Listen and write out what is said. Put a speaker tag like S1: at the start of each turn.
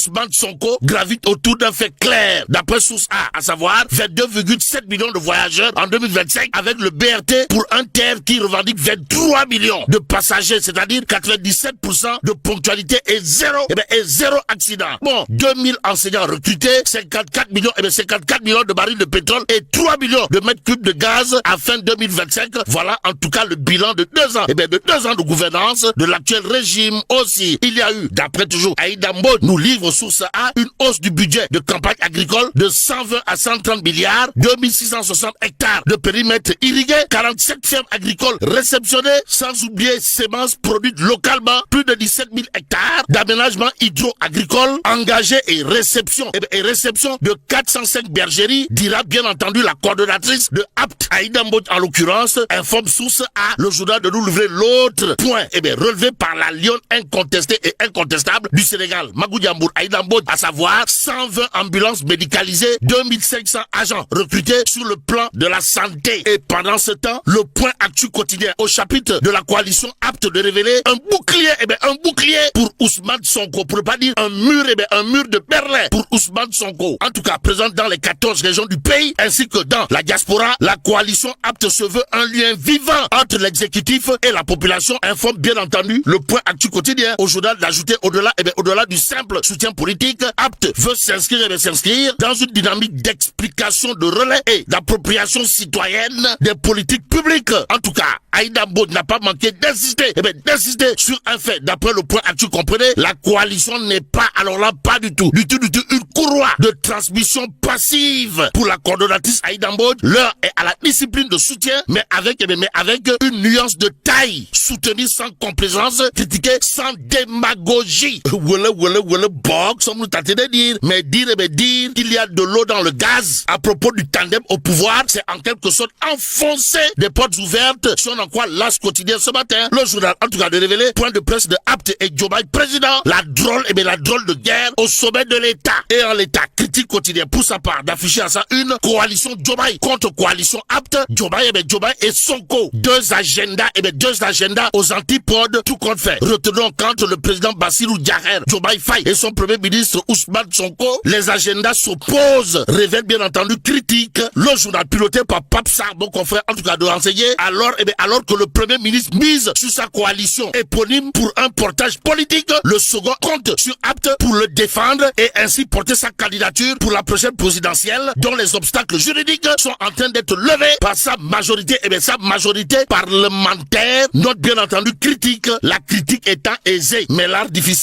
S1: Ousmane Sonko gravite autour d'un fait clair. D'après source A, à savoir 22,7 millions de voyageurs en 2025 avec le BRT pour un TER qui revendique 23 millions de passagers, c'est-à-dire 97% de ponctualité et zéro accident. Bon, 2000 enseignants recrutés, 54 millions de barils de pétrole et 3 millions de mètres cubes de gaz à fin 2025. Voilà en tout cas le bilan de 2 ans. De 2 ans de gouvernance de l'actuel régime aussi. Il y a eu, d'après toujours Aïda Mbodj, nous livre source A, une hausse du budget de campagne agricole de 120 à 130 milliards, 2660 hectares de périmètre irrigué, 47 fermes agricoles réceptionnées, sans oublier semences produites localement, plus de 17 000 hectares d'aménagement hydro-agricole engagés et réception de 405 bergeries, dira bien entendu la coordonnatrice de APT, Aïda Mbodj en l'occurrence, informe source A, le journal de nous livrer l'autre point, relevé par la lionne incontestée et incontestable du Sénégal, Magou Diambour, Aïda Mbodj, à savoir 120 ambulances médicalisées, 2500 agents recrutés sur le plan de la santé. Et pendant ce temps, le point actu quotidien au chapitre de la coalition apte de révéler un bouclier pour Ousmane Sonko, pour ne pas dire un mur de Berlin pour Ousmane Sonko. En tout cas, présent dans les 14 régions du pays, ainsi que dans la diaspora, la coalition apte se veut un lien vivant entre l'exécutif et la population, informe bien entendu le point actu quotidien au journal d'ajouter au-delà du simple soutien politique, apte veut s'inscrire dans une dynamique d'explication, de relais et d'appropriation citoyenne des politiques publiques. En tout cas, Aïda Mbodj n'a pas manqué d'insister sur un fait. D'après le point actu, comprenez, la coalition n'est pas, alors là, pas du tout, une courroie de transmission passive pour la coordonnatrice Aïda Mbodj. L'heure est à la discipline de soutien, mais avec une nuance de taille. Soutenir sans complaisance, critiquer sans démagogie. Bok, sommes-nous tentés de dire, mais dire qu'il y a de l'eau dans le gaz à propos du tandem au pouvoir, c'est en quelque sorte enfoncer des portes ouvertes. Si on en croit l'As quotidien ce matin, le journal, en tout cas, de révéler, point de presse de Apte et Diomaye président, la drôle de guerre au sommet de l'État. Et en l'État, critique quotidien pour sa part d'afficher à ça une coalition Diomaye contre coalition Apte, Diomaye et Sonko. Deux agendas aux antipodes, tout compte fait. Retenons quand le président Bassirou Djaher, Diomaye Faye et son premier ministre Ousmane Sonko, les agendas s'opposent, révèle bien entendu critique. Le journal piloté par Pape Sarr, mon confrère, en tout cas de renseigner, alors que le premier ministre mise sur sa coalition éponyme pour un portage politique, le second compte sur Apte pour le défendre et ainsi porter sa candidature pour la prochaine présidentielle, dont les obstacles juridiques sont en train d'être levés par sa majorité parlementaire. Note bien entendu critique, la critique étant aisée, mais l'art difficile.